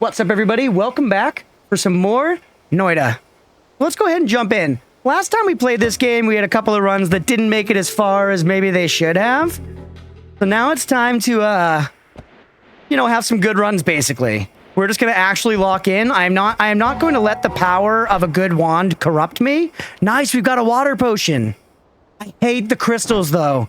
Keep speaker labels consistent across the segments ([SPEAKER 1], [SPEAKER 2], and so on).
[SPEAKER 1] What's up, everybody? Welcome back for some more Noita. Let's go ahead and jump in. Last time we played this game, we had a couple of runs that didn't make it as far as maybe they should have. So now it's time to, have some good runs, basically. We're just going to actually lock in. I am not going to let the power of a good wand corrupt me. Nice, we've got a water potion. I hate the crystals, though.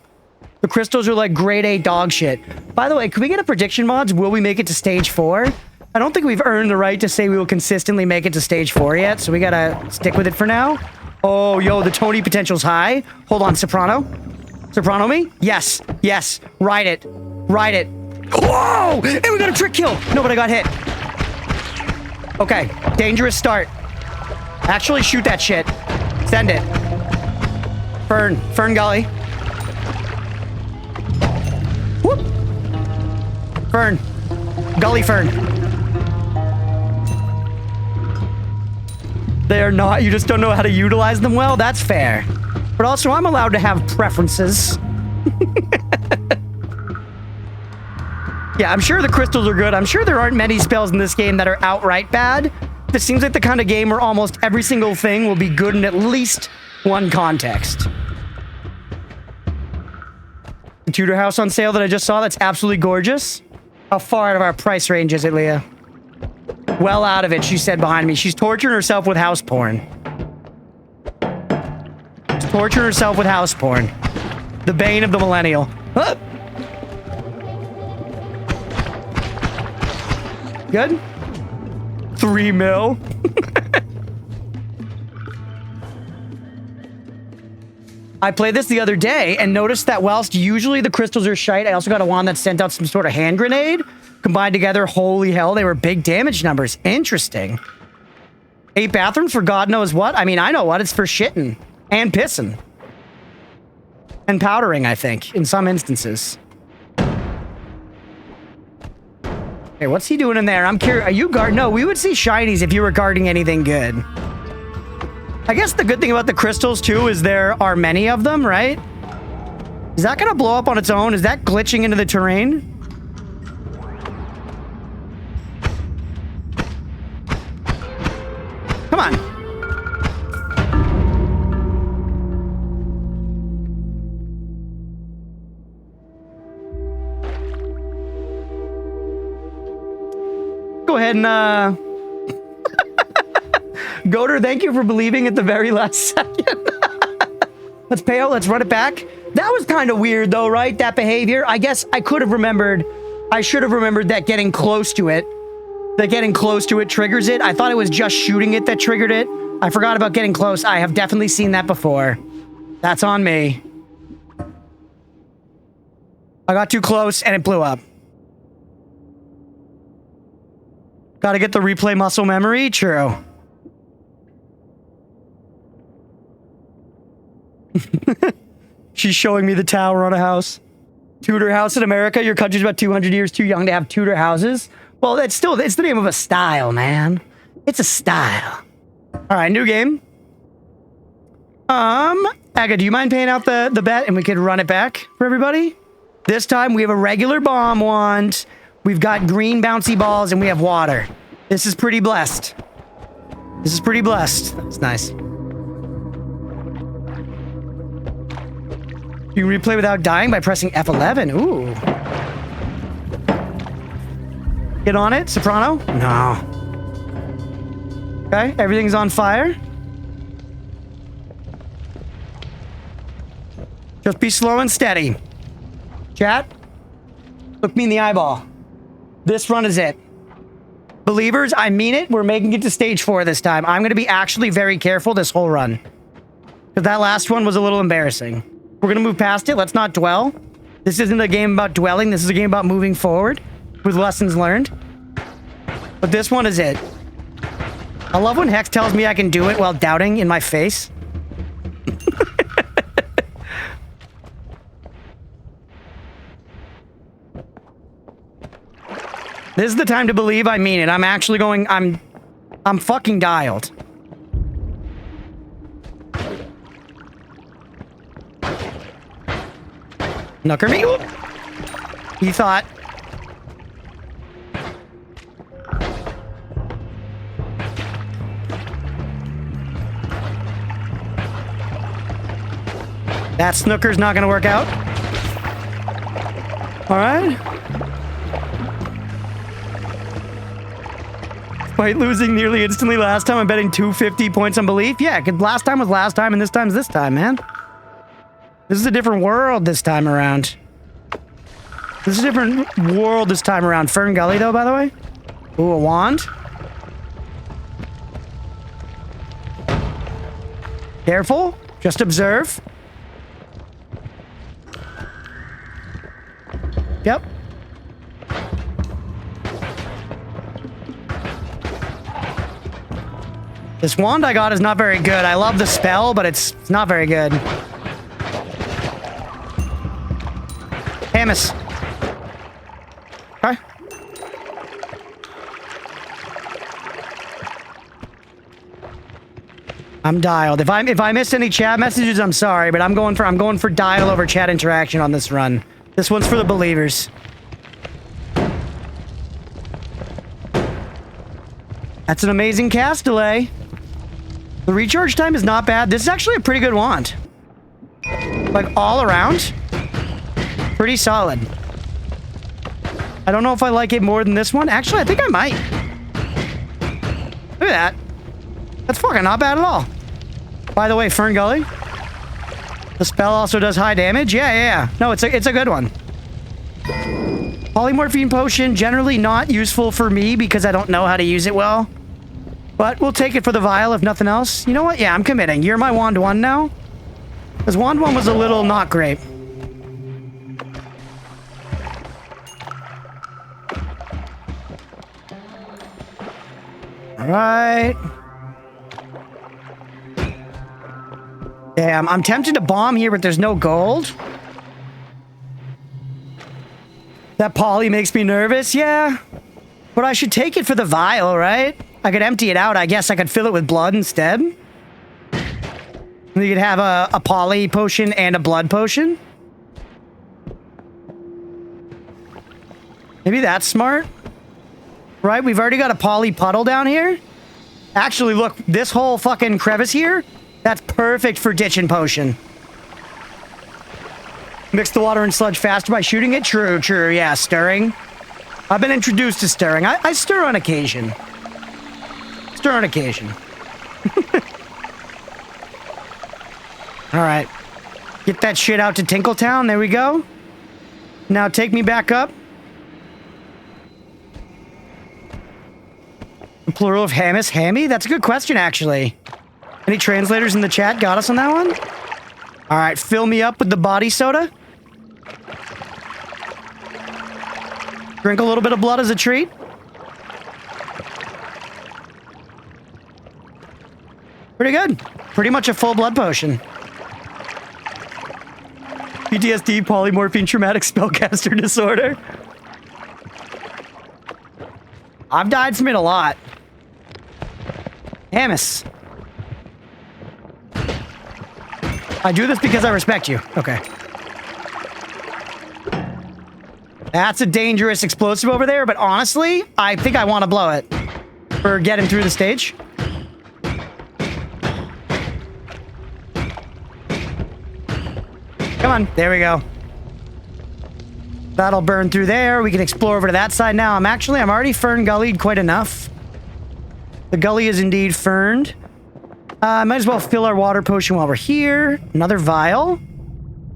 [SPEAKER 1] The crystals are like grade A dog shit. By the way, can we get a prediction mods? Will we make it to stage 4? I don't think we've earned the right to say we will consistently make it to stage 4 yet, so we gotta stick with it for now. Oh, yo, the Tony potential's high. Hold on, Soprano. Soprano me? Yes, yes. Ride it. Ride it. Whoa! And we got a trick kill! No, but I got hit. Okay, dangerous start. Actually, shoot that shit. Send it. Fern Gully. Whoop! Fern. Gully Fern. They are not, you just don't know how to utilize them well? That's fair. But also, I'm allowed to have preferences. Yeah, I'm sure the crystals are good. I'm sure there aren't many spells in this game that are outright bad. This seems like the kind of game where almost every single thing will be good in at least one context. The Tudor house on sale that I just saw, that's absolutely gorgeous. How far out of our price range is it, Leah? Well out of it, she said behind me. She's torturing herself with house porn. She's torturing herself with house porn. The bane of the millennial. Huh? Good? 3 mil. I played this the other day and noticed that whilst usually the crystals are shite, I also got a wand that sent out some sort of hand grenade. Combined together, holy hell, they were big damage numbers. Interesting. 8 bathrooms for God knows what. I mean, I know what. It's for shitting and pissing. And powdering, I think, in some instances. Okay, what's he doing in there? I'm curious. Are you guard? No, we would see shinies if you were guarding anything good. I guess the good thing about the crystals, too, is there are many of them, right? Is that going to blow up on its own? Is that glitching into the terrain? Come on. Go ahead and, Goater, thank you for believing at the very last second. Let's pay out. Let's run it back. That was kind of weird, though, right? That behavior. I guess I could have remembered. I should have remembered that getting close to it. That getting close to it triggers it. I thought it was just shooting it that triggered it. I forgot about getting close. I have definitely seen that before. That's on me. I got too close and it blew up. Gotta get the replay muscle memory. True. She's showing me the tower on a house. Tudor house in America. Your country's about 200 years too young to have Tudor houses. Well, it's the name of a style, man. It's a style. All right, new game. Aga, do you mind paying out the bet and we could run it back for everybody? This time we have a regular bomb wand. We've got green bouncy balls and we have water. This is pretty blessed. This is pretty blessed. That's nice. You can replay without dying by pressing F11. Ooh. Get on it, Soprano? No. Okay, everything's on fire. Just be slow and steady. Chat, look me in the eyeball. This run is it. Believers, I mean it. We're making it to stage 4 this time. I'm going to be actually very careful this whole run. Because that last one was a little embarrassing. We're going to move past it. Let's not dwell. This isn't a game about dwelling. This is a game about moving forward with lessons learned. But this one is it. I love when Hex tells me I can do it while doubting in my face. This is the time to believe I mean it. I'm actually going... I'm fucking dialed. Knucker me. He thought. That snooker's not gonna work out. All right. Despite losing nearly instantly last time, I'm betting 250 points on belief. Yeah, because last time was last time, and this time's this time, man. This is a different world this time around. This is a different world this time around. Fern Gully, though, by the way. Ooh, a wand. Careful. Just observe. Yep. This wand I got is not very good. I love the spell, but it's not very good. Hamus. Okay. I'm dialed. If I missed any chat messages, I'm sorry, but I'm going for dial over chat interaction on this run. This one's for the believers. That's an amazing cast delay. The recharge time is not bad. This is actually a pretty good wand. Like, all around. Pretty solid. I don't know if I like it more than this one. Actually, I think I might. Look at that. That's fucking not bad at all. By the way, Fern Gully. The spell also does high damage. Yeah. No, it's a good one. Polymorphine potion, generally not useful for me because I don't know how to use it well. But we'll take it for the vial if nothing else. You know what? Yeah, I'm committing. You're my wand 1 now. Because wand 1 was a little not great. Alright. Damn, I'm tempted to bomb here, but there's no gold. That poly makes me nervous, yeah. But I should take it for the vial, right? I could empty it out. I guess I could fill it with blood instead. You could have a poly potion and a blood potion. Maybe that's smart. Right, we've already got a poly puddle down here. Actually, look, this whole fucking crevice here, that's perfect for ditching potion. Mix the water and sludge faster by shooting it? True, yeah, stirring. I've been introduced to stirring. I stir on occasion. Stir on occasion. Alright. Get that shit out to Tinkletown, there we go. Now take me back up. The plural of Hamus, Hammy? That's a good question, actually. Any translators in the chat got us on that one? Alright, fill me up with the body soda. Drink a little bit of blood as a treat. Pretty good. Pretty much a full blood potion. PTSD, polymorphine, traumatic spellcaster disorder. I've died from it a lot. Hamus. I do this because I respect you. Okay. That's a dangerous explosive over there, but honestly, I think I want to blow it. Or get him through the stage. Come on, there we go. That'll burn through there. We can explore over to that side now. I'm already fern gullied quite enough. The gully is indeed ferned. Might as well fill our water potion while we're here. Another vial.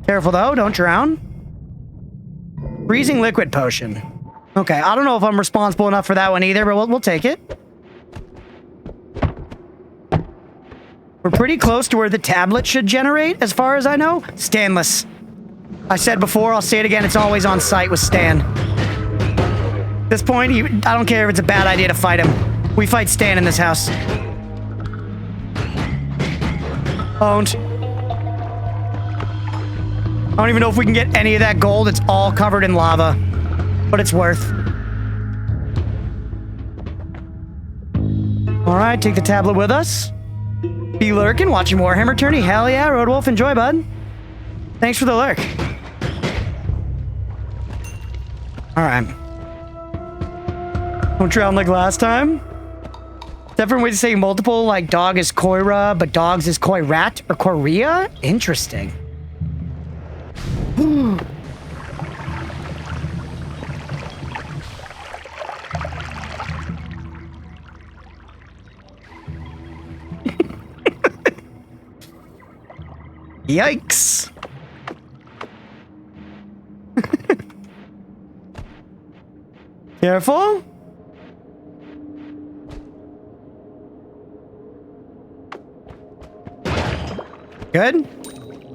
[SPEAKER 1] Careful though, don't drown. Freezing liquid potion. Okay, I don't know if I'm responsible enough for that one either, but we'll take it. We're pretty close to where the tablet should generate, as far as I know. Stanless. I said before, I'll say it again, it's always on site with Stan. At this point, I don't care if it's a bad idea to fight him. We fight Stan in this house. Owned. I don't even know if we can get any of that gold. It's all covered in lava. But it's worth. Alright, take the tablet with us. Be lurking, watching Warhammer Tourney. Hell yeah, Roadwolf, enjoy, bud. Thanks for the lurk. Alright. Don't drown like last time. Different way to say multiple, like dog is Koira, but dogs is Koirat or Korea? Interesting. Yikes. Careful. Good.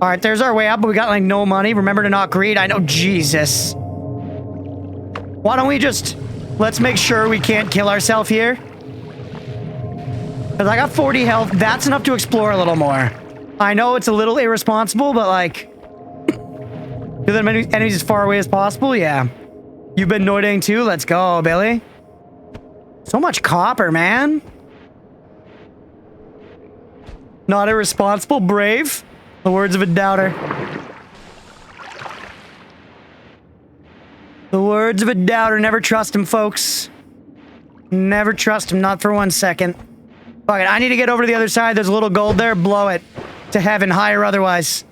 [SPEAKER 1] All right, there's our way up, but we got like no money. Remember to not greed. I know, Jesus. Why don't we just... Let's make sure we can't kill ourselves here. Because I got 40 health. That's enough to explore a little more. I know it's a little irresponsible, but like... Do the enemies as far away as possible? Yeah. You've been noiting too? Let's go, Billy. So much copper, man. Not irresponsible, brave. The words of a doubter. The words of a doubter. Never trust him, folks. Never trust him, not for 1 second. Fuck it, I need to get over to the other side. There's a little gold there. Blow it. To heaven, high or otherwise.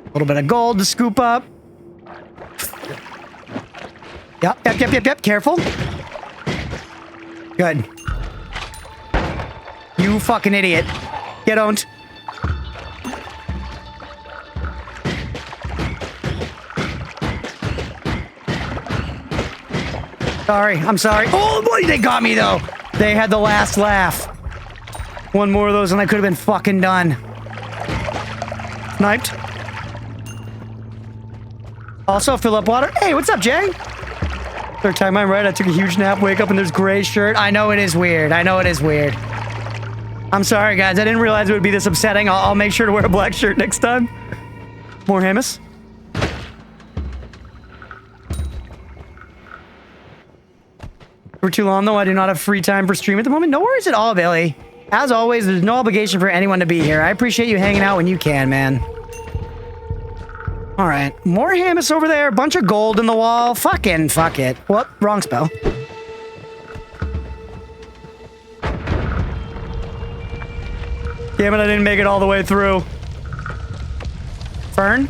[SPEAKER 1] A little bit of gold to scoop up. Yep. Careful. Good. You fucking idiot. Get owned. Sorry, I'm sorry. Oh boy, they got me though. They had the last laugh. One more of those and I could have been fucking done. Sniped. Also, fill up water. Hey, what's up, Jay? Third time I'm right. I took a huge nap, wake up, and there's gray shirt. I know it is weird. I know it is weird. I'm sorry, guys. I didn't realize it would be this upsetting. I'll make sure to wear a black shirt next time. More Hamas. For too long, though, I do not have free time for stream at the moment. No worries at all, Billy. As always, there's no obligation for anyone to be here. I appreciate you hanging out when you can, man. All right, more Hamas over there. Bunch of gold in the wall. Fucking fuck it. What? Wrong spell. Damn it, I didn't make it all the way through. Fern?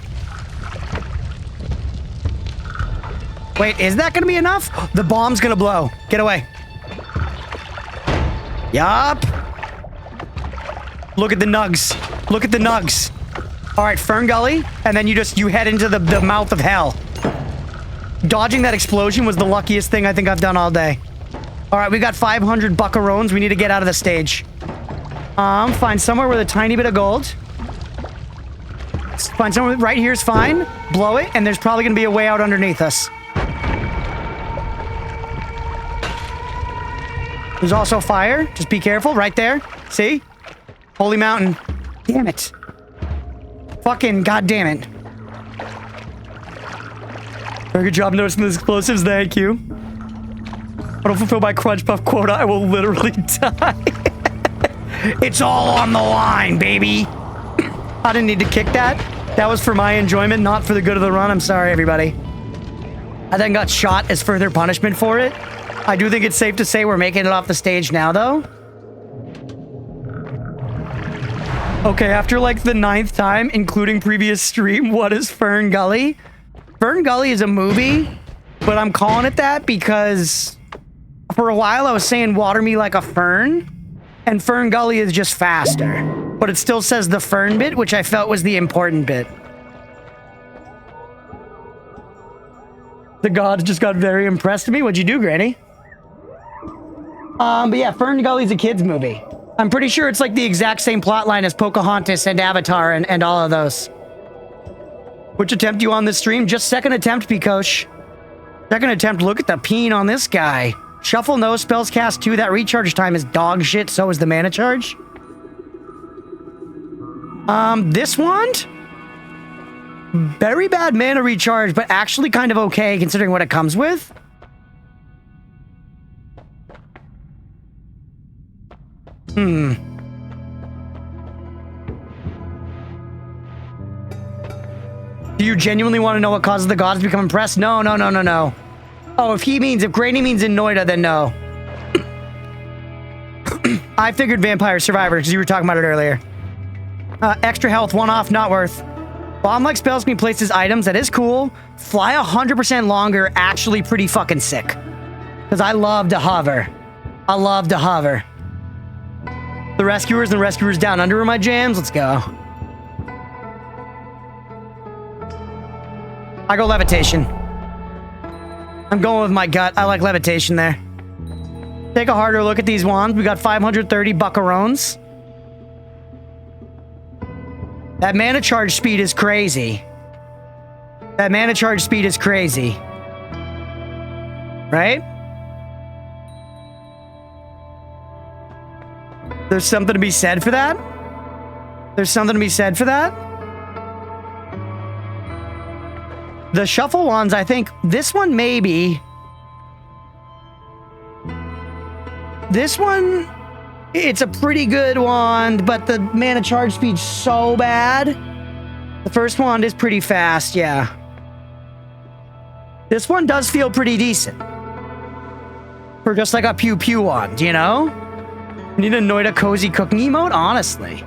[SPEAKER 1] Wait, is that gonna be enough? The bomb's gonna blow. Get away. Yup. Look at the nugs. Look at the nugs. All right, Fern Gully, and then you head into the mouth of hell. Dodging that explosion was the luckiest thing I think I've done all day. All right, we got 500 buckaroons. We need to get out of the stage. Find somewhere with a tiny bit of gold. Find somewhere right here is fine. Blow it, and there's probably gonna be a way out underneath us. There's also fire. Just be careful. Right there. See? Holy mountain. Damn it. Fucking goddamn it. Very good job noticing the explosives. Thank you. If I don't fulfill my Crunchpuff quota, I will literally die. It's all on the line, baby. I didn't need to kick that. That was for my enjoyment, not for the good of the run. I'm sorry, everybody. I then got shot as further punishment for it. I do think it's safe to say we're making it off the stage now, though. Okay, after like the 9th time, including previous stream, what is Fern Gully? Fern Gully is a movie, but I'm calling it that because for a while I was saying water me like a fern, and Fern Gully is just faster. But it still says the fern bit, which I felt was the important bit. The gods just got very impressed with me. What'd you do, Granny? But yeah, Fern Gully's a kid's movie. I'm pretty sure it's like the exact same plotline as Pocahontas and Avatar and all of those. Which attempt you on this stream? Just second attempt, Pikosh. Second attempt, look at the peen on this guy. Shuffle no, spells cast 2. That recharge time is dog shit, so is the mana charge. This wand? Very bad mana recharge, but actually kind of okay considering what it comes with. Do you genuinely want to know what causes the gods to become impressed? No. Oh, if Granny means in Noita, then no. I figured Vampire Survivor because you were talking about it earlier. Extra health, one off, not worth. Bomb-like spells can be placed as items. That is cool. Fly 100% longer, actually pretty fucking sick. Because I love to hover. I love to hover. The Rescuers and the Rescuers Down Under are my jams. Let's go. I go Levitation. I'm going with my gut. I like Levitation there. Take a harder look at these wands. We got 530 buckarones. That mana charge speed is crazy. That mana charge speed is crazy. Right? There's something to be said for that. There's something to be said for that. The shuffle wands, I think this one maybe. This one, it's a pretty good wand, but the mana charge speed's so bad. The first wand is pretty fast, yeah. This one does feel pretty decent. For just like a pew pew wand, you know? Need a Noita cozy cooking emote? Honestly.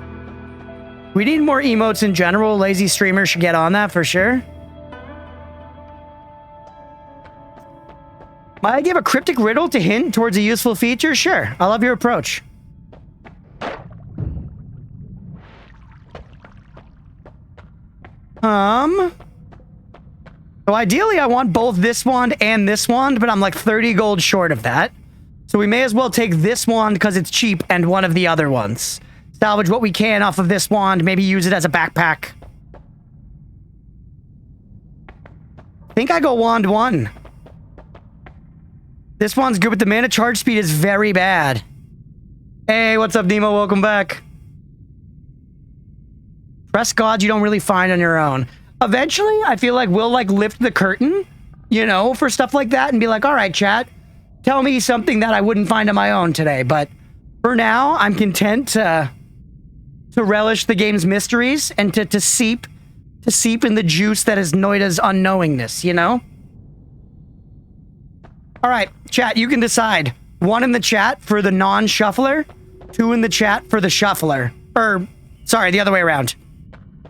[SPEAKER 1] We need more emotes in general. Lazy streamers should get on that for sure. Might I give a cryptic riddle to hint towards a useful feature? Sure. I love your approach. So ideally I want both this wand and this wand, but I'm like 30 gold short of that. So we may as well take this wand because it's cheap and one of the other ones. Salvage what we can off of this wand, maybe use it as a backpack. I think I go wand 1. This one's good, but the mana charge speed is very bad. Hey, what's up, Nemo? Welcome back. Press gods you don't really find on your own. Eventually, I feel like we'll like lift the curtain, you know, for stuff like that and be like, all right, chat, tell me something that I wouldn't find on my own today. But for now, I'm content to relish the game's mysteries and to seep in the juice that is Noita's unknowingness, you know? All right, chat, you can decide. 1 in the chat for the non-shuffler, 2 in the chat for the shuffler. Or, sorry, the other way around.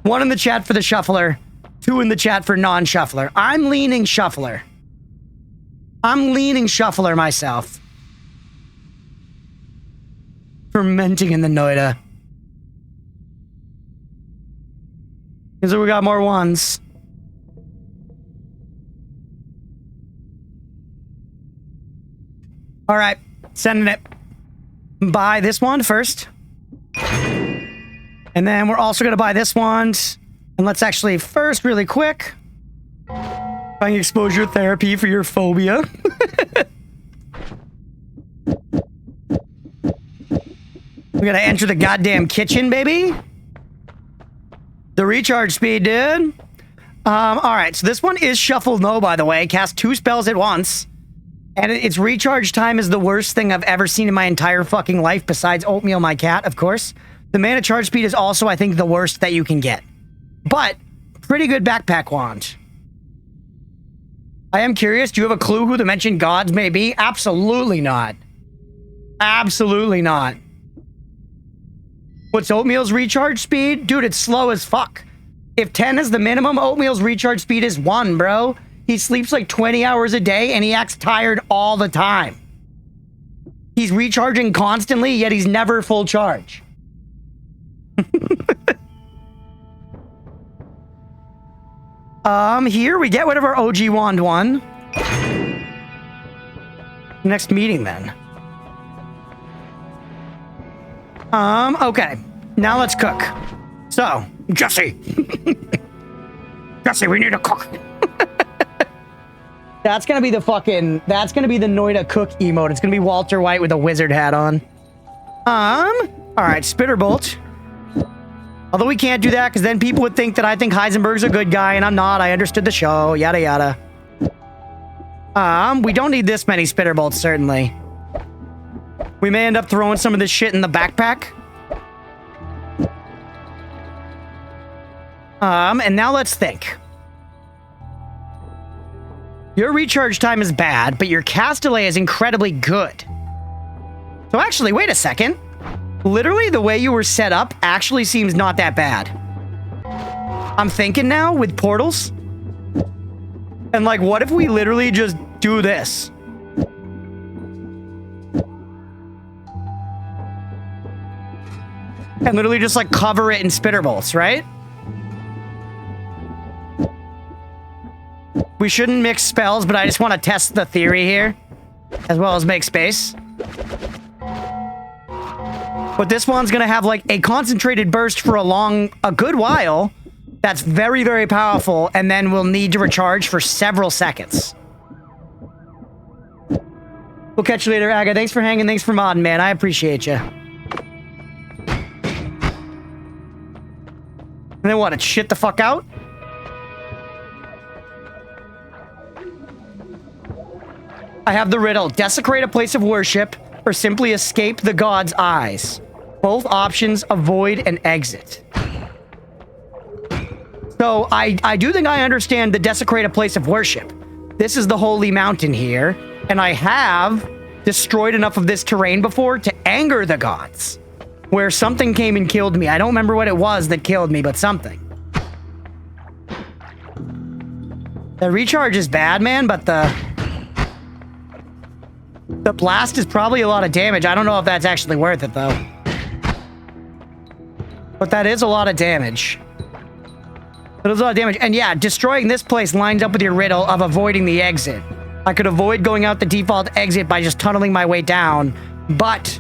[SPEAKER 1] 1 in the chat for the shuffler, 2 in the chat for non-shuffler. I'm leaning shuffler. I'm leaning shuffler myself. Fermenting in the Noita. Because we got more ones. All right, sending it. Buy this wand first. And then we're also going to buy this wand. And let's actually first, really quick, buying exposure therapy for your phobia. We got to enter the goddamn kitchen, baby. The recharge speed, dude. All right, so this one is shuffle no, by the way. Cast 2 spells at once. And its recharge time is the worst thing I've ever seen in my entire fucking life, besides Oatmeal, my cat, of course. The mana charge speed is also, I think, the worst that you can get. But, pretty good backpack wand. I am curious, do you have a clue who the mentioned gods may be? Absolutely not. Absolutely not. What's Oatmeal's recharge speed? Dude, it's slow as fuck. If 10 is the minimum, Oatmeal's recharge speed is 1, bro. He sleeps like 20 hours a day and he acts tired all the time. He's recharging constantly, yet he's never full charge. Here we get whatever OG wand won. Next meeting then. Okay. Now let's cook. So, Jesse. Jesse, we need to cook. That's gonna be the fucking, that's gonna be the Noita cook emote. It's gonna be Walter White with a wizard hat on. Alright, Spitter Bolt. Although we can't do that, because then people would think that I think Heisenberg's a good guy, and I'm not. I understood the show, yada yada. We don't need this many Spitter Bolts, certainly. We may end up throwing some of this shit in the backpack. And now let's think. Your recharge time is bad, but your cast delay is incredibly good. So actually, wait a second. Literally, the way you were set up actually seems not that bad. I'm thinking now with portals. And like, what if we literally just do this? And literally just like cover it in spitter bolts, right? We shouldn't mix spells, but I just want to test the theory here, as well as make space. But this one's gonna have like a concentrated burst for a good while. That's very, very powerful, and then we'll need to recharge for several seconds. We'll catch you later, Aga. Thanks for hanging. Thanks for modding, man. I appreciate you. And then what? It shit the fuck out? I have the riddle. Desecrate a place of worship or simply escape the god's eyes. Both options avoid an exit. So I do think I understand the desecrate a place of worship. This is the holy mountain here, and I have destroyed enough of this terrain before to anger the gods. Where something came and killed me. I don't remember what it was that killed me, but something. The recharge is bad, man, but the blast is probably a lot of damage. I don't know if that's actually worth it, though. But that is a lot of damage. That is a lot of damage. And yeah, destroying this place lines up with your riddle of avoiding the exit. I could avoid going out the default exit by just tunneling my way down, but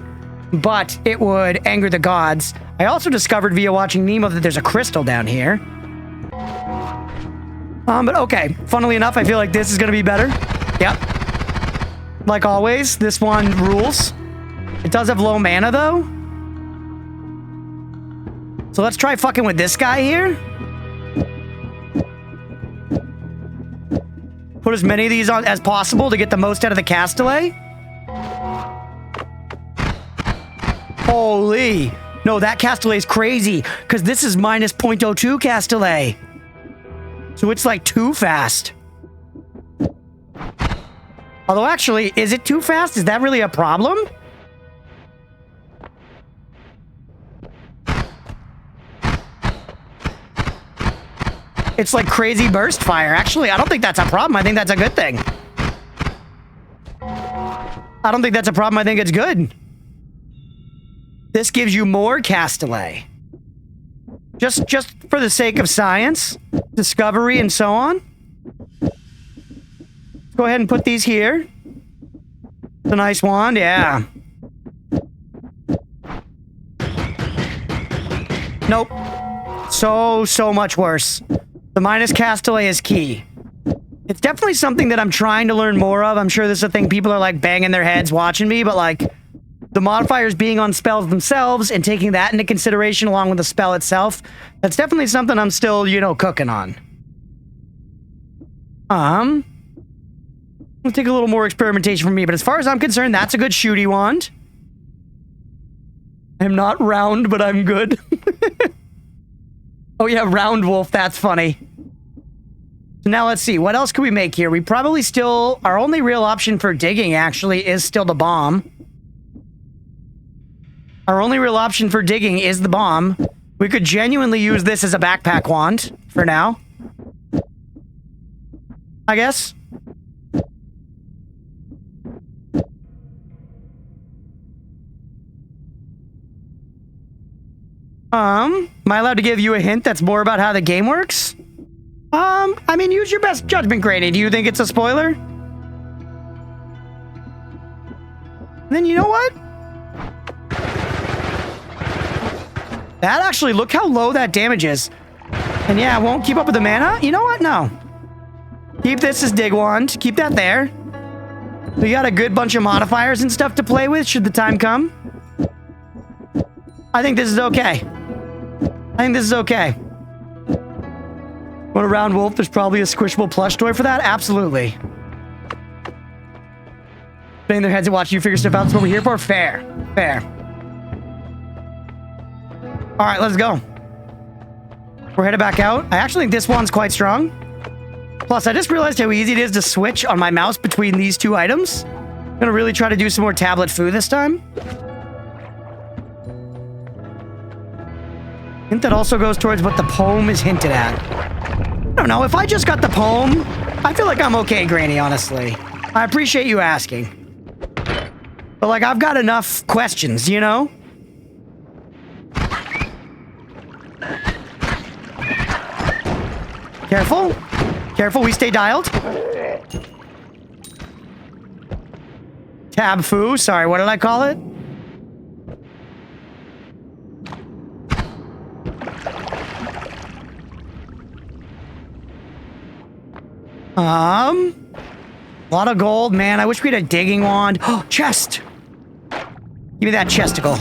[SPEAKER 1] it would anger the gods. I also discovered via watching Nemo that there's a crystal down here. But okay, funnily enough, I feel like this is gonna be better. Yep. Like always, this one rules. It does have low mana, though. So let's try fucking with this guy here. Put as many of these on as possible to get the most out of the Castellet. Holy. No, that Castellet is crazy, because this is minus 0.02 Castellet. So it's like too fast. Although actually, is it too fast? Is that really a problem? It's like crazy burst fire. Actually, I don't think that's a problem. I think that's a good thing. I don't think that's a problem. I think it's good. This gives you more Castellet. Just for the sake of science, discovery, and so on. Go ahead and put these here. It's a nice wand, yeah. Nope. So much worse. The minus Castellet is key. It's definitely something that I'm trying to learn more of. I'm sure this is a thing people are like banging their heads watching me, but like the modifiers being on spells themselves and taking that into consideration along with the spell itself, that's definitely something I'm still, you know, cooking on. It'll take a little more experimentation from me, but as far as I'm concerned, that's a good shooty wand. I'm not round, but I'm good. Oh yeah, round wolf, that's funny. So now let's see, what else can we make here? We probably still, our only real option for digging actually is still the bomb. Our only real option for digging is the bomb. We could genuinely use this as a backpack wand for now, I guess. Am I allowed to give you a hint that's more about how the game works? I mean, use your best judgment, Granny. Do you think it's a spoiler? Then you know what? That actually, look how low that damage is. And yeah, it won't keep up with the mana? You know what? No. Keep this as dig wand. Keep that there. We got a good bunch of modifiers and stuff to play with should the time come. I think this is okay. I think this is okay. Want a round wolf? There's probably a squishable plush toy for that? Absolutely. Banging their heads and watching you figure stuff out. That's what we're here for? Fair. Fair. Alright, let's go. We're headed back out. I actually think this one's quite strong. Plus, I just realized how easy it is to switch on my mouse between these two items. Gonna really try to do some more tablet food this time. I think that also goes towards what the poem is hinted at. I don't know, if I just got the poem, I feel like I'm okay, Granny, honestly. I appreciate you asking. But, like, I've got enough questions, you know? Careful. Careful, we stay dialed. Tab foo. Sorry, what did I call it? A lot of gold, man. I wish we had a digging wand. Oh, chest. Give me that chesticle.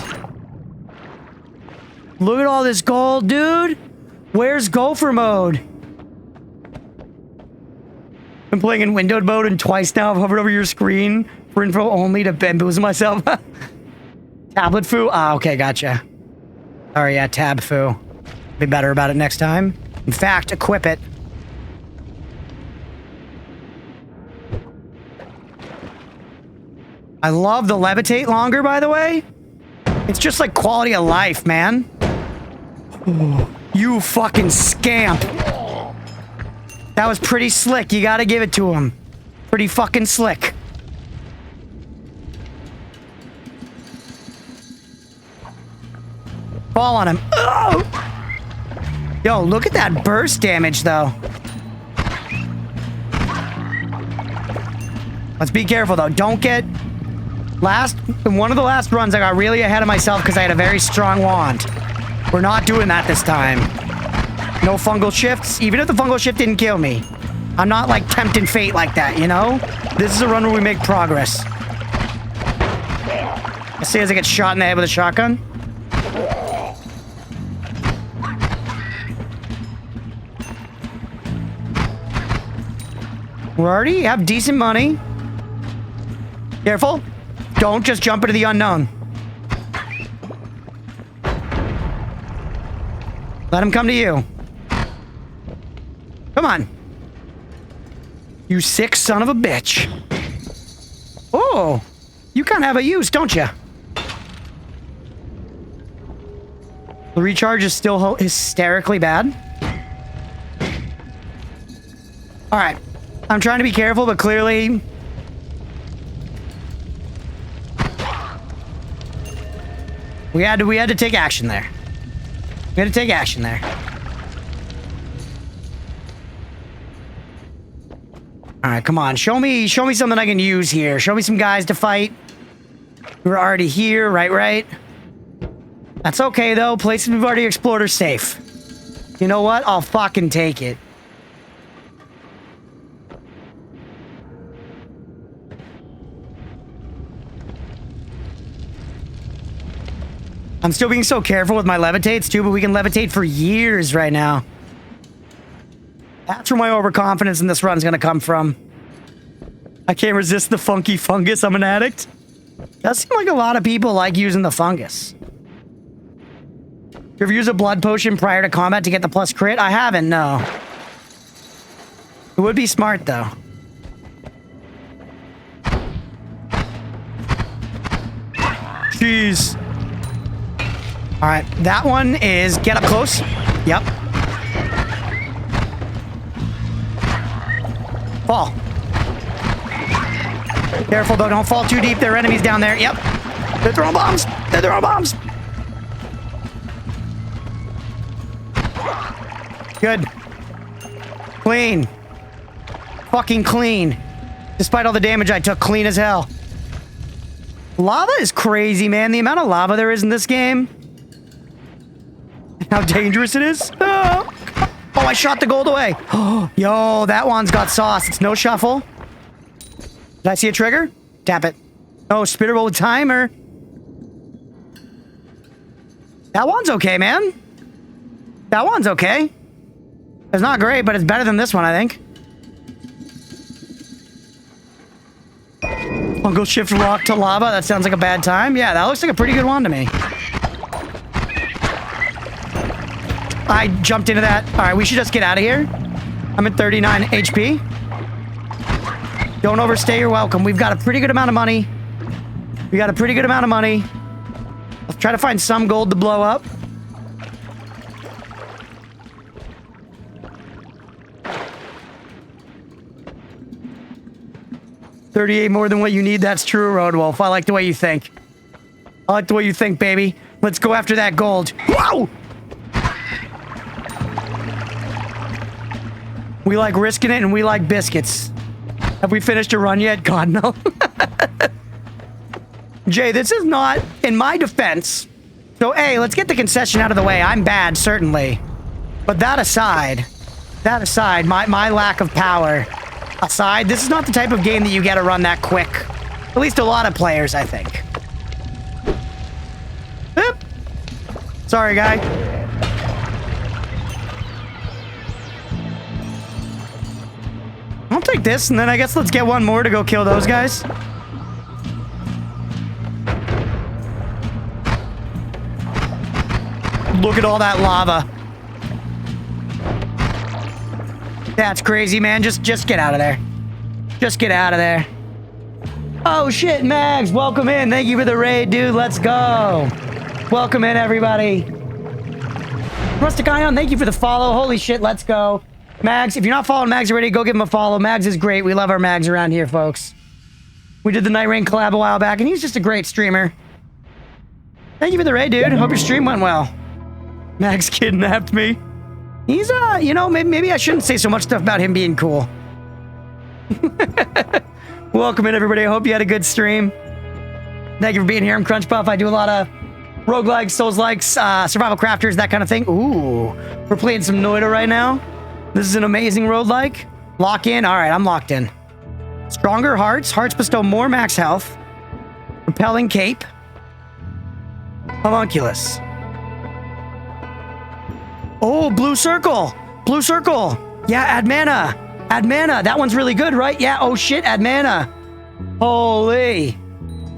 [SPEAKER 1] Look at all this gold, dude. Where's gopher mode? I'm playing in windowed mode and twice now I've hovered over your screen for info only to bamboozle myself. Tablet foo? Ah, okay, gotcha. Sorry, yeah, tab foo. Be better about it next time. In fact, equip it. I love the levitate longer, by the way. It's just like quality of life, man. You fucking scamp. That was pretty slick. You gotta give it to him. Pretty fucking slick. Fall on him. Oh! Yo, look at that burst damage, though. Let's be careful, though. Don't get... In one of the last runs, I got really ahead of myself because I had a very strong wand. We're not doing that this time. No fungal shifts. Even if the fungal shift didn't kill me. I'm not, like, tempting fate like that, you know? This is a run where we make progress. I see as I get shot in the head with a shotgun. We already have decent money. Careful. Don't just jump into the unknown. Let him come to you. Come on. You sick son of a bitch. Oh, you kind of have a use, don't you? The recharge is still hysterically bad. All right. I'm trying to be careful, but clearly... We had to take action there. We had to take action there. All right, come on. Show me something I can use here. Show me some guys to fight. We're already here, right? That's okay, though. Places we've already explored are safe. You know what? I'll fucking take it. I'm still being so careful with my levitates, too, but we can levitate for years right now. That's where my overconfidence in this run's gonna come from. I can't resist the funky fungus. I'm an addict. Does seem like a lot of people like using the fungus. You ever use a blood potion prior to combat to get the plus crit? I haven't, no. It would be smart, though. Jeez. All right, that one is get up close. Yep. Fall. Careful, though. Don't fall too deep. There are enemies down there. Yep. They're throwing bombs. They're throwing bombs. Good. Clean. Fucking clean. Despite all the damage I took, clean as hell. Lava is crazy, man. The amount of lava there is in this game. How dangerous it is. Oh, I shot the gold away. Yo, that one's got sauce. It's no shuffle. Did I see a trigger? Tap it. Oh, spitter with timer. That one's okay, man. That one's okay. It's not great, but it's better than this one, I think. Fungal shift rock to lava. That sounds like a bad time. Yeah, that looks like a pretty good one to me. I jumped into that. All right, we should just get out of here. I'm at 39 HP. Don't overstay your welcome. We've got a pretty good amount of money. We got a pretty good amount of money. Let's try to find some gold to blow up. $38 more than what you need. That's true, Roadwolf. I like the way you think. I like the way you think, baby. Let's go after that gold. Whoa! We like risking it and we like biscuits. Have we finished a run yet? God, no. Jay, this is not, in my defense. So, A, let's get the concession out of the way. I'm bad, certainly. But that aside, my lack of power aside, this is not the type of game that you get to run that quick. At least a lot of players, I think. Oop. Sorry, guy. I'll take this, and then I guess let's get one more to go kill those guys. Look at all that lava. That's crazy, man. Just get out of there. Just get out of there. Oh, shit, Mags. Welcome in. Thank you for the raid, dude. Let's go. Welcome in, everybody. Rustic Ion, thank you for the follow. Holy shit, let's go. Mags, if you're not following Mags already, go give him a follow. Mags is great. We love our Mags around here, folks. We did the Night Rain collab a while back, and he's just a great streamer. Thank you for the raid, dude. Hope your stream went well. Mags kidnapped me. He's, you know, maybe I shouldn't say so much stuff about him being cool. Welcome in, everybody. I hope you had a good stream. Thank you for being here. I'm Crunchpuff. I do a lot of roguelikes, souls-likes, survival crafters, that kind of thing. Ooh, we're playing some Noita right now. This is an amazing roguelike. Lock in. All right, I'm locked in. Stronger hearts. Hearts bestow more max health. Repelling cape. Homunculus. Oh, blue circle. Blue circle. Yeah, add mana. Add mana. That one's really good, right? Yeah, oh shit, add mana. Holy.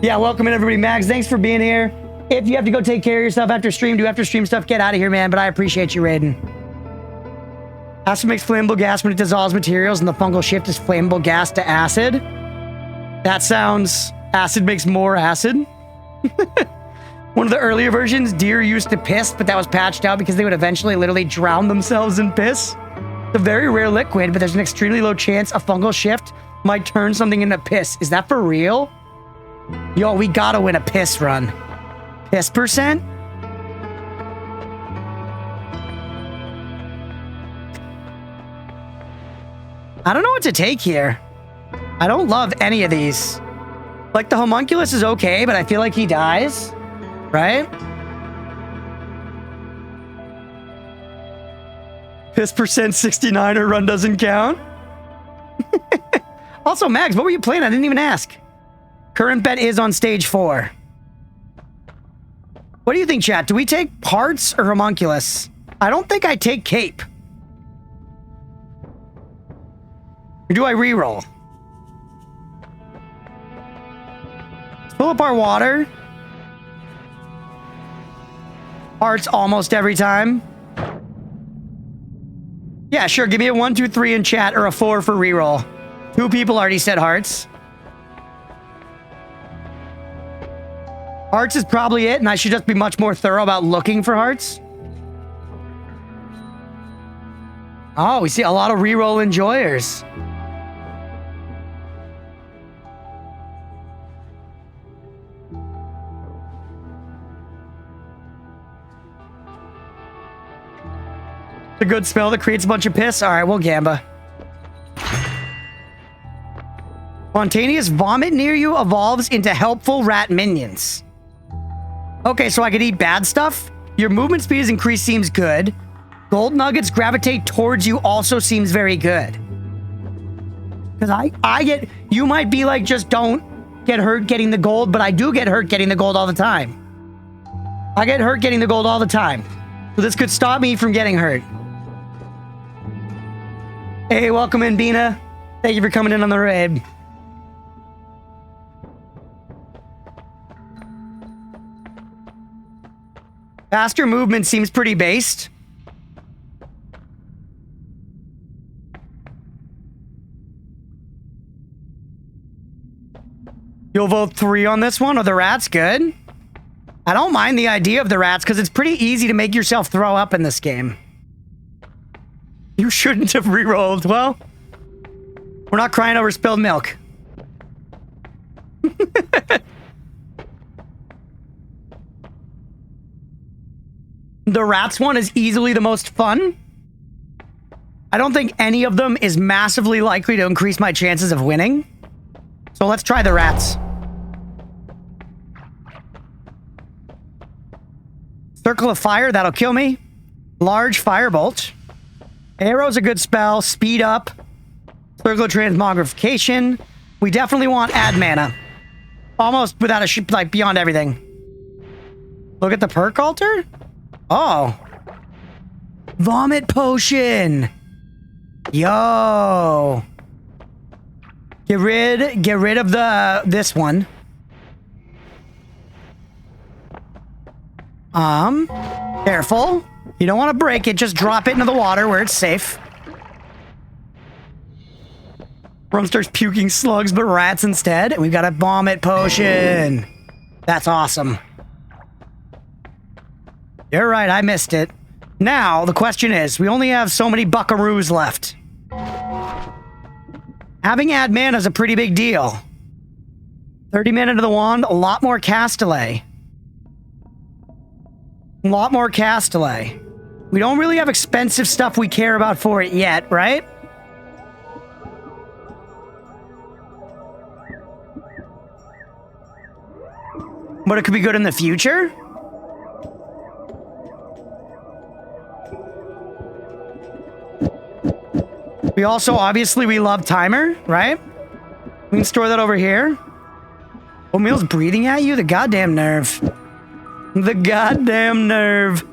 [SPEAKER 1] Yeah, welcome in, everybody. Mags, thanks for being here. If you have to go take care of yourself after stream, do after stream stuff, get out of here, man. But I appreciate you raiding. Acid makes flammable gas when it dissolves materials, and the fungal shift is flammable gas to acid. That sounds... Acid makes more acid. One of the earlier versions, deer used to piss, but that was patched out because they would eventually literally drown themselves in piss. It's a very rare liquid, but there's an extremely low chance a fungal shift might turn something into piss. Is that for real? Yo, we gotta win a piss run. Piss percent? I don't know what to take here. I don't love any of these. Like, the homunculus is okay, but I feel like he dies. Right? Piss percent 69er run doesn't count. Also, Mags, what were you playing? I didn't even ask. Current bet is on stage 4. What do you think, chat? Do we take hearts or homunculus? I don't think I take cape. Or do I reroll? Let's fill up our water. Hearts almost every time. Yeah, sure. Give me a 1, 2, 3 in chat or a 4 for reroll. 2 people already said hearts. Hearts is probably it, and I should just be much more thorough about looking for hearts. Oh, we see a lot of reroll enjoyers. A good spell that creates a bunch of piss. All right, we'll gamba. Spontaneous vomit near you evolves into helpful rat minions. Okay, so I could eat bad stuff. Your movement speed is increased seems good. Gold nuggets gravitate towards you also seems very good. Because I get... You might be like, just don't get hurt getting the gold, but I do get hurt getting the gold all the time. I get hurt getting the gold all the time. So this could stop me from getting hurt. Hey, welcome in, Bina. Thank you for coming in on the raid. Faster movement seems pretty based. You'll vote 3 on this one? Are the rats good? I don't mind the idea of the rats because it's pretty easy to make yourself throw up in this game. You shouldn't have re-rolled. Well, we're not crying over spilled milk. The rats one is easily the most fun. I don't think any of them is massively likely to increase my chances of winning. So let's try the rats. Circle of fire, that'll kill me. Large firebolt. Arrow's a good spell. Speed up. Circle of transmogrification. We definitely want add mana. Almost without a like beyond everything. Look at the perk altar. Oh. Vomit potion. Yo. Get rid of this one. Careful. You don't want to break it, just drop it into the water where it's safe. Rum starts puking slugs but rats instead, and we've got a vomit potion. That's awesome. You're right, I missed it. Now, the question is, we only have so many buckaroos left. Having add mana is a pretty big deal. 30 mana to the wand, a lot more Castellet. A lot more Castellet. We don't really have expensive stuff we care about for it yet, right? But it could be good in the future? We also, obviously, we love timer, right? We can store that over here. Oatmeal's breathing at you? The goddamn nerve. The goddamn nerve.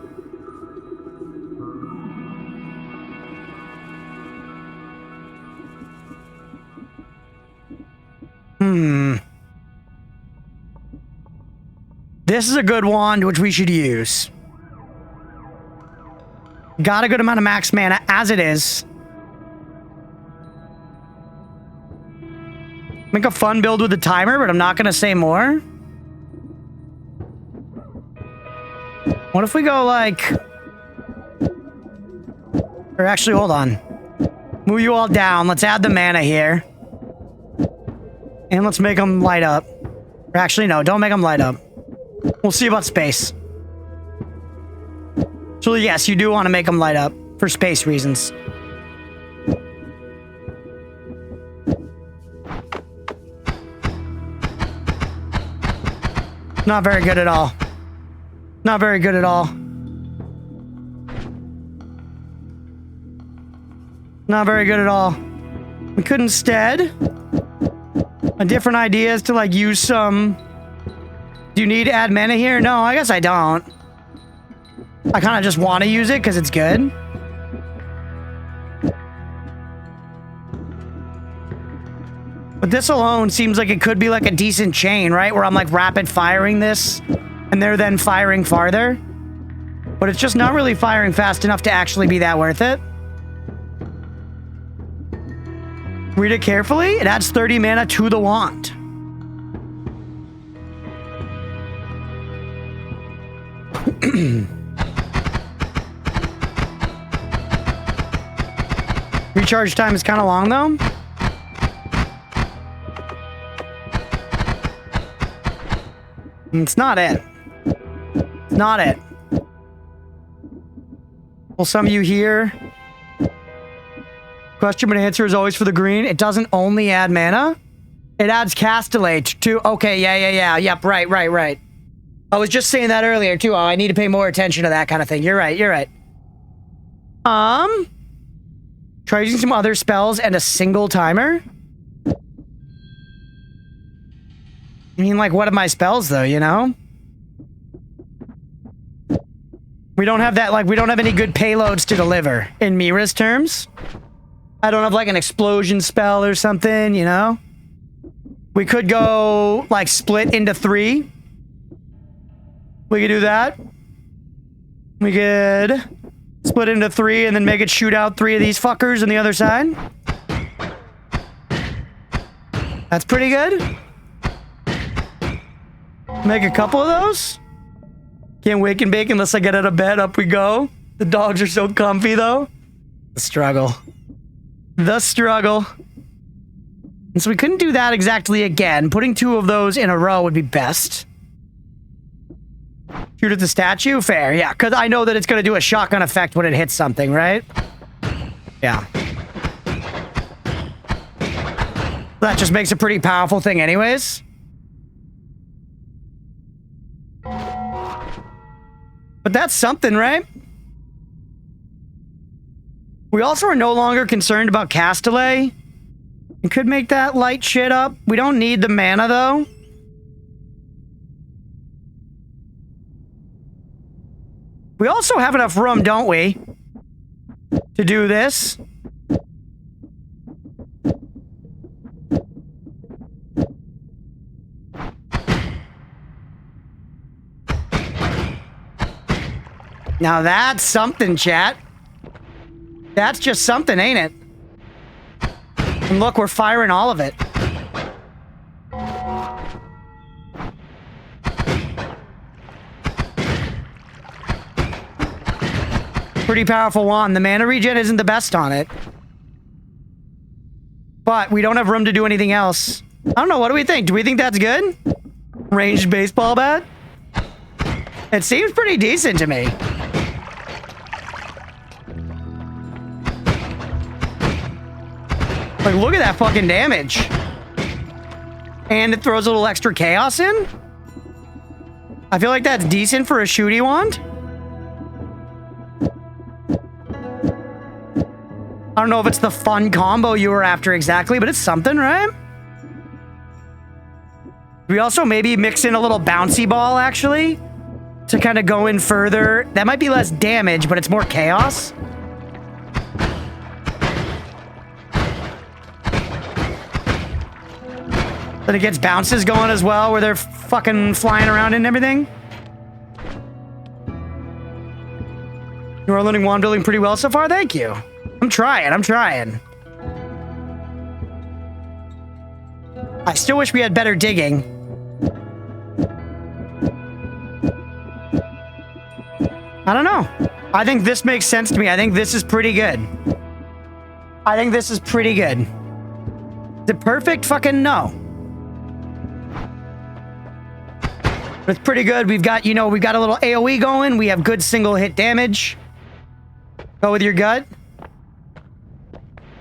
[SPEAKER 1] This is a good wand, which we should use. Got a good amount of max mana, as it is. Make a fun build with the timer, but I'm not going to say more. What if we go like... Or actually, hold on. Move you all down. Let's add the mana here. And let's make them light up. Or actually, no, don't make them light up. We'll see about space. So yes, you do want to make them light up for space reasons. Not very good at all. Not very good at all. Not very good at all. We could instead... A different idea is to like use some... Do you need to add mana here? No, I guess I don't. I kind of just want to use it because it's good. But this alone seems like it could be like a decent chain, right? Where I'm like rapid firing this and they're then firing farther. But it's just not really firing fast enough to actually be that worth it. Read it carefully. It adds 30 mana to the wand. Recharge time is kind of long, though. It's not it. It's not it. Well, some of you here... Question but answer is always for the green. It doesn't only add mana. It adds Castellet too. Okay, yeah. Yep, right. I was just saying that earlier too. Oh, I need to pay more attention to that kind of thing. You're right. Try using some other spells and a single timer. I mean, like, what are my spells though, you know? We don't have that, like, we don't have any good payloads to deliver in Mira's terms. I don't have like an explosion spell or something, you know? We could go like split into 3. We could do that. We could split into 3 and then make it shoot out 3 of these fuckers on the other side. That's pretty good. Make a couple of those. Can't wake and bake unless I get out of bed. Up we go. The dogs are so comfy, though. The struggle. The struggle. And so we couldn't do that exactly again. Putting 2 of those in a row would be best. Shoot at the statue? Fair, yeah. Because I know that it's going to do a shotgun effect when it hits something, right? Yeah. That just makes a pretty powerful thing anyways. But that's something, right? We also are no longer concerned about cast delay. We could make that light shit up. We don't need the mana, though. We also have enough room, don't we? To do this. Now that's something, chat. That's just something, ain't it? And look, we're firing all of it. Pretty powerful wand. The mana regen isn't the best on it. But we don't have room to do anything else. I don't know, what do we think? Do we think that's good? Ranged baseball bat? It seems pretty decent to me. Like, look at that fucking damage. And it throws a little extra chaos in. I feel like that's decent for a shooty wand. I don't know if it's the fun combo you were after exactly, but it's something, right? We also maybe mix in a little bouncy ball, actually, to kind of go in further. That might be less damage, but it's more chaos. Then it gets bounces going as well, where they're fucking flying around and everything. You are learning wand building pretty well so far. Thank you. I'm trying. I still wish we had better digging. I don't know. I think this makes sense to me. I think this is pretty good. Is it perfect? Fucking no. But it's pretty good. We've got, we've got a little AoE going. We have good single hit damage. Go with your gut.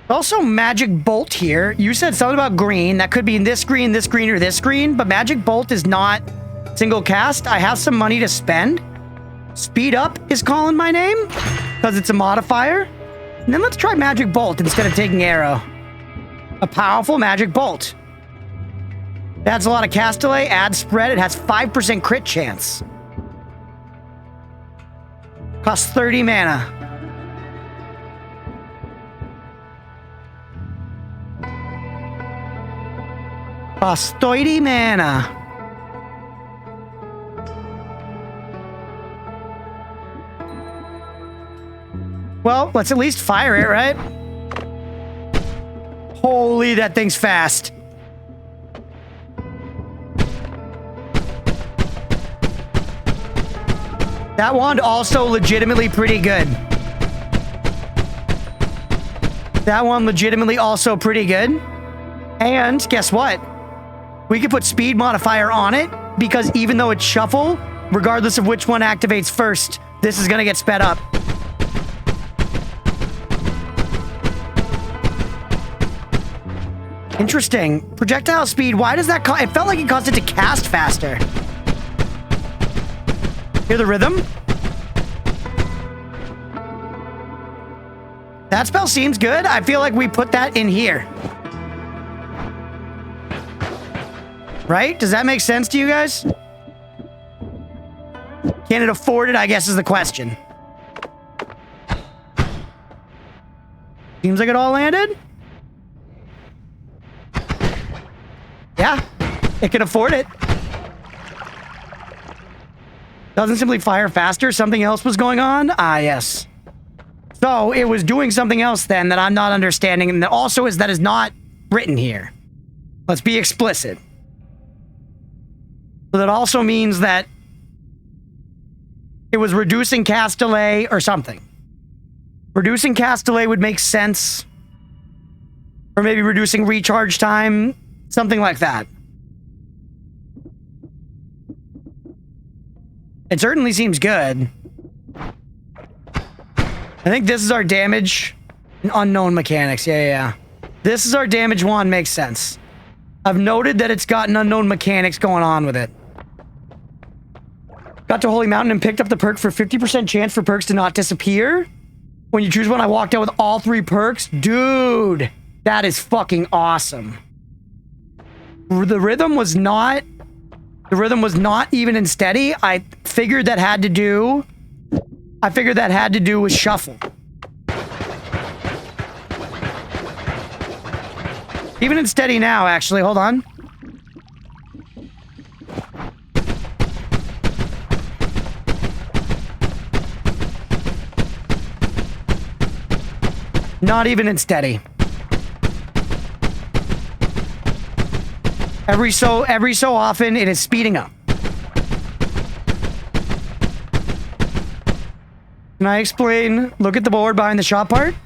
[SPEAKER 1] Also, Magic Bolt here. You said something about green. That could be in this green, or this green. But Magic Bolt is not single cast. I have some money to spend. Speed Up is calling my name because it's a modifier. And then let's try Magic Bolt instead of taking Arrow. A powerful Magic Bolt. It adds a lot of cast delay, adds spread. It has 5% crit chance. Costs 30 mana. Costs 30 mana. Well, let's at least fire it, right? Holy, that thing's fast. That wand also legitimately pretty good. That one legitimately also pretty good. And guess what? We could put speed modifier on it because even though it's shuffle, regardless of which one activates first, this is going to get sped up. Interesting. Projectile speed, why does that it felt like it caused it to cast faster. Hear the rhythm? That spell seems good. I feel like we put that in here. Right? Does that make sense to you guys? Can it afford it, I guess, is the question. Seems like it all landed. Yeah, it can afford it. Doesn't simply fire faster. Something else was going on? Ah, yes. So it was doing something else then that I'm not understanding, and that also that is not written here. Let's be explicit. So that also means that it was reducing cast delay or something. Reducing cast delay would make sense. Or maybe reducing recharge time. Something like that. It certainly seems good. I think this is our damage. Unknown mechanics. Yeah. This is our damage wand. Makes sense. I've noted that it's got an unknown mechanics going on with it. Got to Holy Mountain and picked up the perk for 50% chance for perks to not disappear. When you choose one, I walked out with all 3 perks. Dude, that is fucking awesome. The rhythm was not even in steady. I figured that had to do with shuffle. Even in steady now, actually. Hold on. Not even in steady. Every so often, it is speeding up. Can I explain? Look at the board behind the shot part.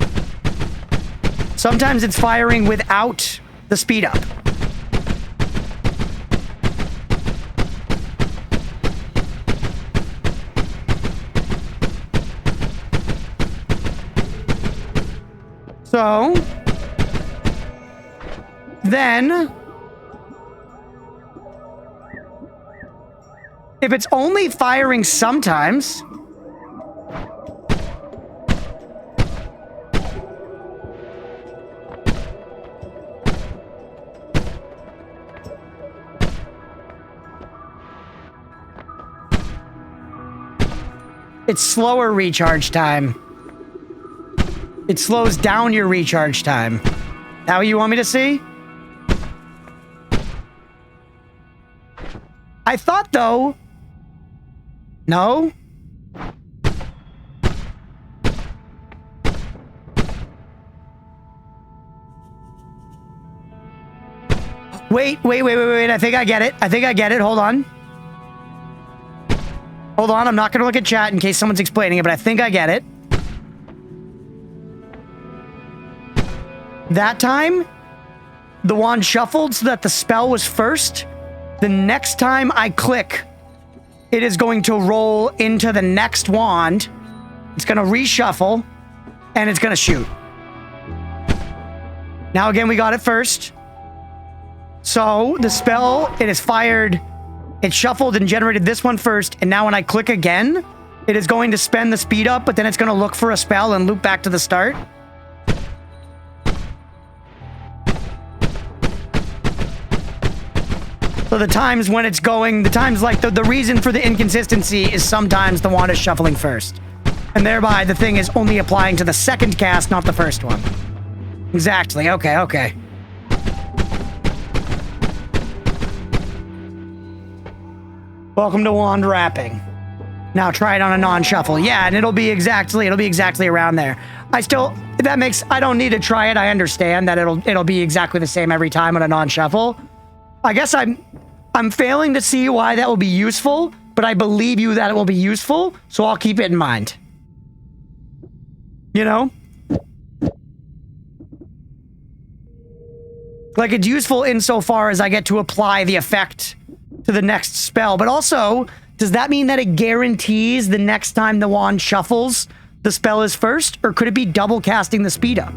[SPEAKER 1] Sometimes it's firing without the speed up. So, then, if it's only firing sometimes, it's slower recharge time. It slows down your recharge time. That what you want me to see? I thought, though... No? Wait. I think I get it. Hold on. I'm not going to look at chat in case someone's explaining it, but I think I get it. That time, the wand shuffled so that the spell was first. The next time I click, it is going to roll into the next wand. It's going to reshuffle, and it's going to shoot. Now, again, we got it first. So, the spell, it is fired. It shuffled and generated this one first, and now when I click again, it is going to spend the speed up, but then it's going to look for a spell and loop back to the start. So the times when it's going, the reason for the inconsistency is sometimes the wand is shuffling first. And thereby the thing is only applying to the second cast, not the first one. Exactly, okay. Welcome to wand wrapping. Now try it on a non-shuffle. Yeah, and it'll be exactly around there. I don't need to try it. I understand that it'll be exactly the same every time on a non-shuffle. I guess I'm failing to see why that will be useful, but I believe you that it will be useful, so I'll keep it in mind. You know? Like, it's useful insofar as I get to apply the effect to the next spell, but also, does that mean that it guarantees the next time the wand shuffles, the spell is first, or could it be double casting the speed up?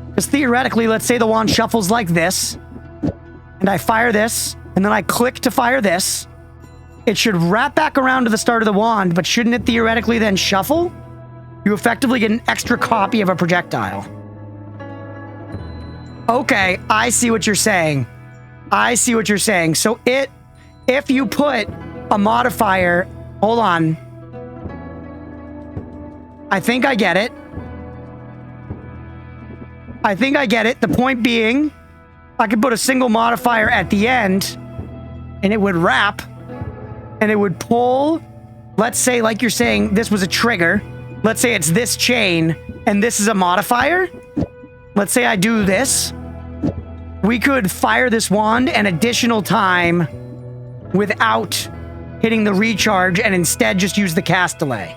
[SPEAKER 1] Because theoretically, let's say the wand shuffles like this, and I fire this, and then I click to fire this. It should wrap back around to the start of the wand, but shouldn't it theoretically then shuffle? You effectively get an extra copy of a projectile. Okay, I see what you're saying. So if you put a modifier... Hold on. I think I get it. The point being... I could put a single modifier at the end, and it would wrap, and it would pull. Let's say, like you're saying, this was a trigger. Let's say it's this chain, and this is a modifier. Let's say I do this. we could fire this wand an additional time without hitting the recharge and instead just use the cast delay.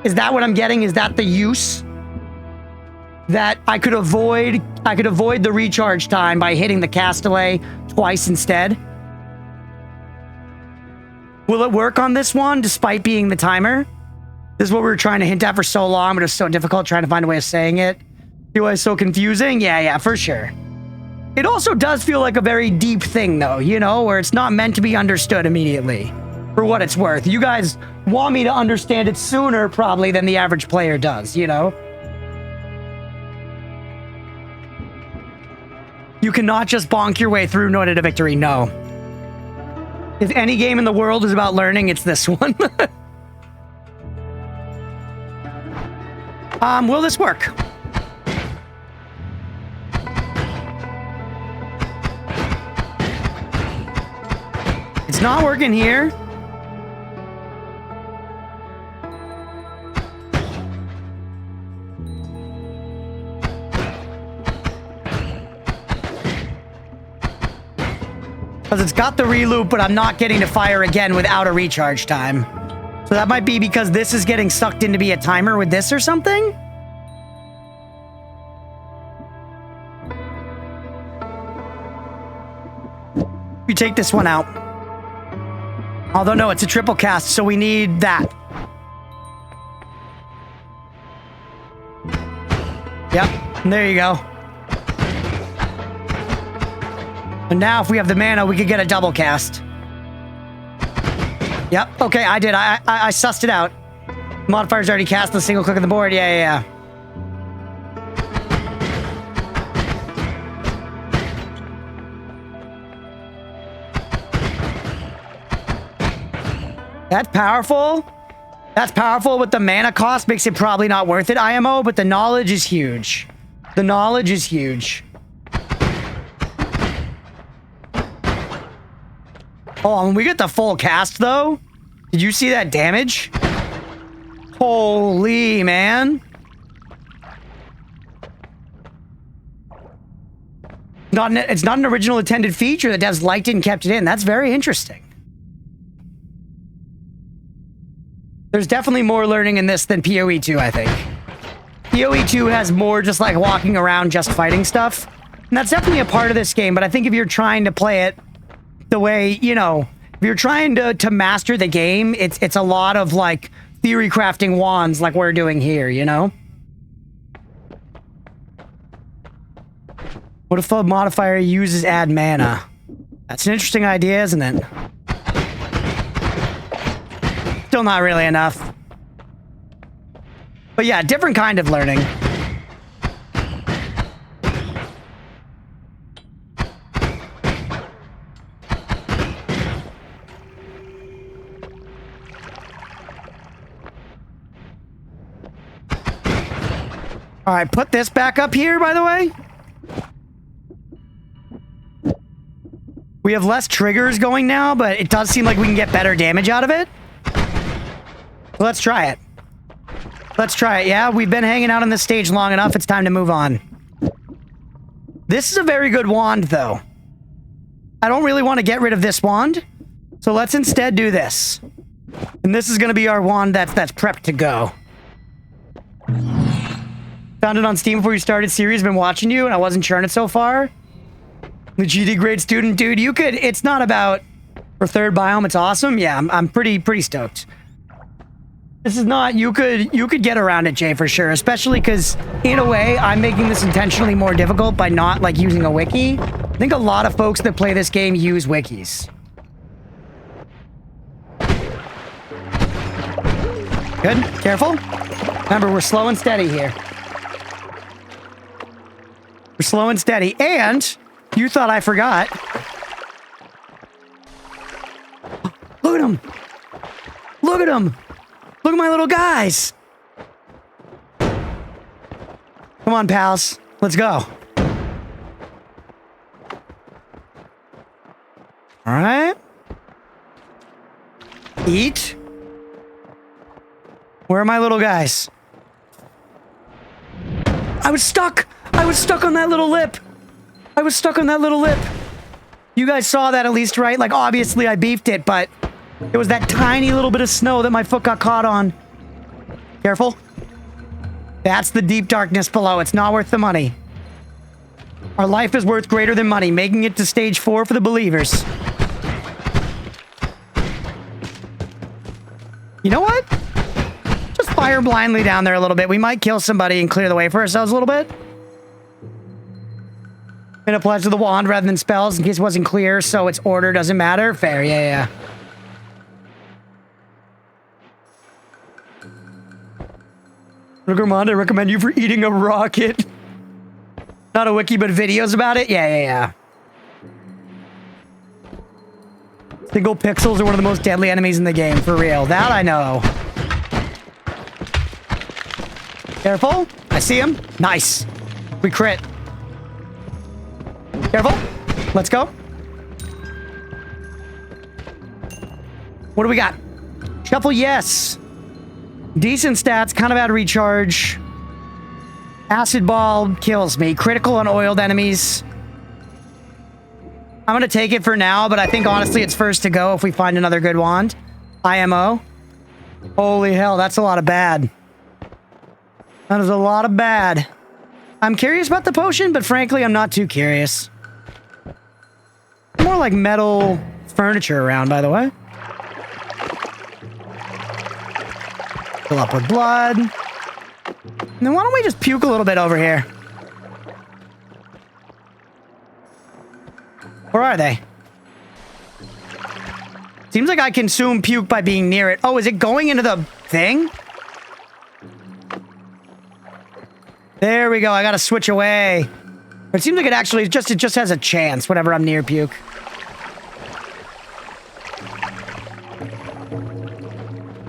[SPEAKER 1] Is that what I'm getting? Is that the use? That I could avoid the recharge time by hitting the cast delay twice instead? Will it work on this one despite being the timer? This is what we were trying to hint at for so long, but it's so difficult trying to find a way of saying it. Feel like it's so confusing? Yeah, for sure. It also does feel like a very deep thing, though, you know, where it's not meant to be understood immediately, for what it's worth. You guys want me to understand it sooner, probably, than the average player does, you know? You cannot just bonk your way through Noita to victory, no. If any game in the world is about learning, it's this one. Will this work? It's not working here. Because it's got the reloop, but I'm not getting to fire again without a recharge time. So that might be because this is getting sucked in to be a timer with this or something? You take this one out. Although, no, it's a triple cast, so we need that. Yep, there you go. And now if we have the mana, we could get a double cast. Yep, okay, I did. I sussed it out. Modifier's already cast the single click on the board. Yeah. That's powerful. That's powerful, but the mana cost makes it probably not worth it, IMO, but the knowledge is huge. The knowledge is huge. Oh, when we get the full cast, though, did you see that damage? Holy, man. It's not an original intended feature that devs liked it and kept it in. That's very interesting. There's definitely more learning in this than PoE 2, I think. PoE 2 has more just like walking around, just fighting stuff. And that's definitely a part of this game, but I think if you're trying to play it the way, you know, if you're trying to master the game, it's a lot of like theory crafting wands like we're doing here, you know? What if the modifier uses add mana? That's an interesting idea, isn't it? Still not really enough. But yeah, different kind of learning. All right, put this back up here, by the way. We have less triggers going now, but it does seem like we can get better damage out of it. Let's try it. Let's try it, yeah? We've been hanging out on this stage long enough. It's time to move on. This is a very good wand, though. I don't really want to get rid of this wand, so let's instead do this. And this is going to be our wand that's prepped to go. Found it on Steam before you started series. Been watching you, and I wasn't churning it so far. The GD grade student, dude. You could. It's not about for third biome. It's awesome. Yeah, I'm pretty stoked. This is not. You could get around it, Jay, for sure. Especially because, in a way, I'm making this intentionally more difficult by not like using a wiki. I think a lot of folks that play this game use wikis. Good. Careful. Remember, we're slow and steady here. We're slow and steady. And you thought I forgot. Look at him. Look at him. Look at my little guys. Come on, pals. Let's go. All right. Eat. Where are my little guys? I was stuck. I was stuck on that little lip. I was stuck on that little lip. You guys saw that at least, right? Like, obviously I beefed it, but it was that tiny little bit of snow that my foot got caught on. Careful. That's the deep darkness below. It's not worth the money. Our life is worth greater than money, making it to stage 4 for the believers. You know what? Just fire blindly down there a little bit. We might kill somebody and clear the way for ourselves a little bit. And apply to the wand rather than spells in case it wasn't clear, so its order doesn't matter. Fair, yeah. Armand, I recommend you for eating a rocket. Not a wiki, but videos about it? Yeah. Single pixels are one of the most deadly enemies in the game, for real. That I know. Careful. I see him. Nice. We crit. Careful. Let's go. What do we got? Shuffle, yes. Decent stats, kind of out of recharge. Acid ball kills me. Critical on oiled enemies. I'm going to take it for now, but I think honestly it's first to go if we find another good wand. IMO. Holy hell, that's a lot of bad. That is a lot of bad. I'm curious about the potion, but frankly, I'm not too curious. More like metal furniture around, by the way. Fill up with blood. And then why don't we just puke a little bit over here? Where are they? Seems like I consume puke by being near it. Oh, is it going into the thing? There we go. I gotta switch away. It seems like it actually it just has a chance whenever I'm near puke.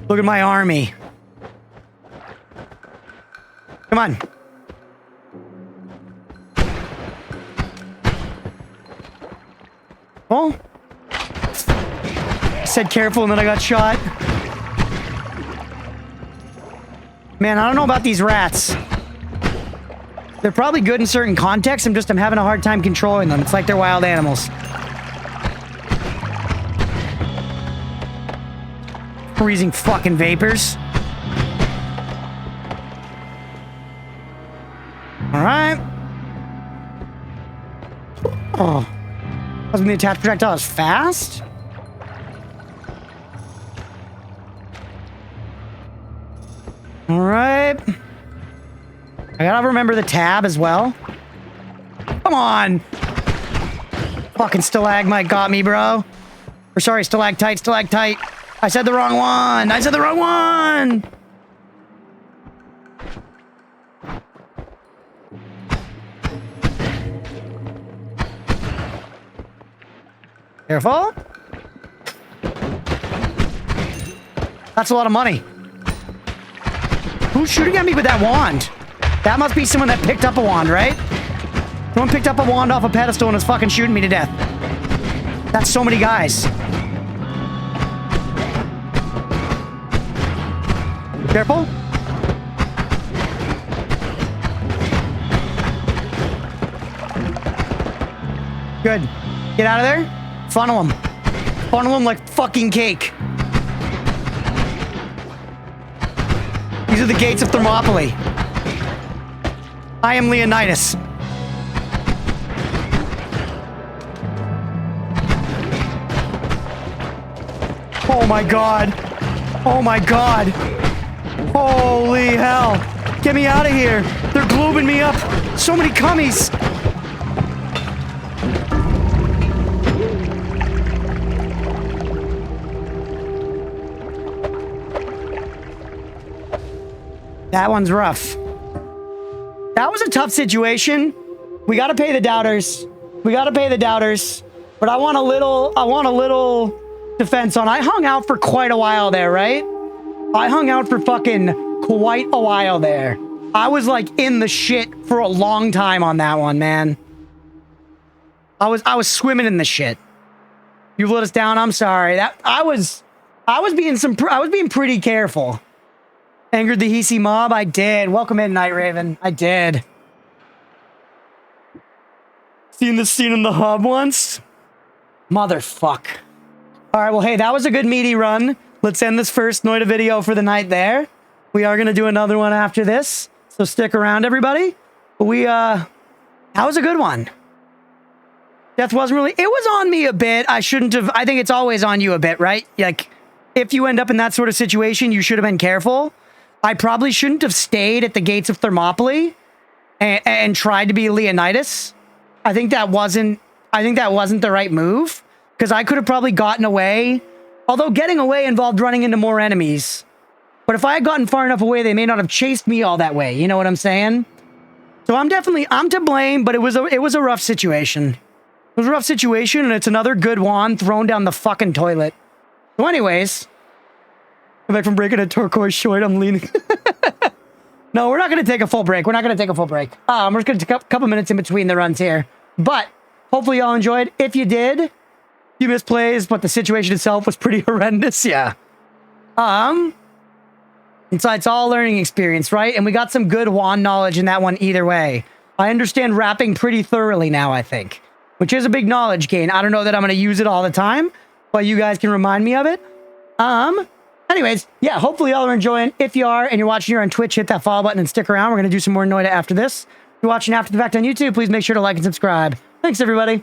[SPEAKER 1] Look at my army. Come on. Oh. I said careful and then I got shot. Man, I don't know about these rats. They're probably good in certain contexts. I'm having a hard time controlling them. It's like they're wild animals. Freezing fucking vapors. Alright. Oh. When the attached projectile is fast? Alright. I gotta remember the tab as well. Come on! Fucking stalagmite got me, bro. Or sorry, stalactite. I said the wrong one! Careful. That's a lot of money. Who's shooting at me with that wand? That must be someone that picked up a wand, right? Someone picked up a wand off a pedestal and is fucking shooting me to death. That's so many guys. Careful. Good. Get out of there. Funnel them. Funnel them like fucking cake. These are the gates of Thermopylae. I am Leonidas. Oh my god. Oh my god. Holy hell. Get me out of here. They're globing me up. So many cummies. That one's rough. That was a tough situation. We gotta pay the doubters. But I want a little defense on. I hung out for quite a while there, right? I hung out for fucking quite a while there. I was like in the shit for a long time on that one, man. I was swimming in the shit. You've let us down. I'm sorry. I was being pretty careful. Angered the Hisi mob? I did. Welcome in, Night Raven. I did. Seen this scene in the hub once? Motherfuck. All right, well, hey, that was a good meaty run. Let's end this first Noita video for the night there. We are going to do another one after this, so stick around, everybody. But that was a good one. Death wasn't really... It was on me a bit. I shouldn't have... I think it's always on you a bit, right? Like, if you end up in that sort of situation, you should have been careful. I probably shouldn't have stayed at the gates of Thermopylae and tried to be Leonidas. I think that wasn't the right move, because I could have probably gotten away. Although getting away involved running into more enemies. But if I had gotten far enough away, they may not have chased me all that way. You know what I'm saying? So I'm to blame, but it was a rough situation. It was a rough situation, and it's another good wand thrown down the fucking toilet. So anyways, I'm back from breaking a turquoise short. I'm leaning. No, we're not going to take a full break. We're not going to take a full break. We're just going to take a couple minutes in between the runs here. But hopefully y'all enjoyed. If you did, you missed plays, but the situation itself was pretty horrendous. Yeah. It's all learning experience, right? And we got some good wand knowledge in that one either way. I understand wrapping pretty thoroughly now, I think, which is a big knowledge gain. I don't know that I'm going to use it all the time, but you guys can remind me of it. Anyways, yeah, hopefully y'all are enjoying. If you are and you're watching here on Twitch, hit that follow button and stick around. We're going to do some more Noita after this. If you're watching after the fact on YouTube, please make sure to like and subscribe. Thanks, everybody.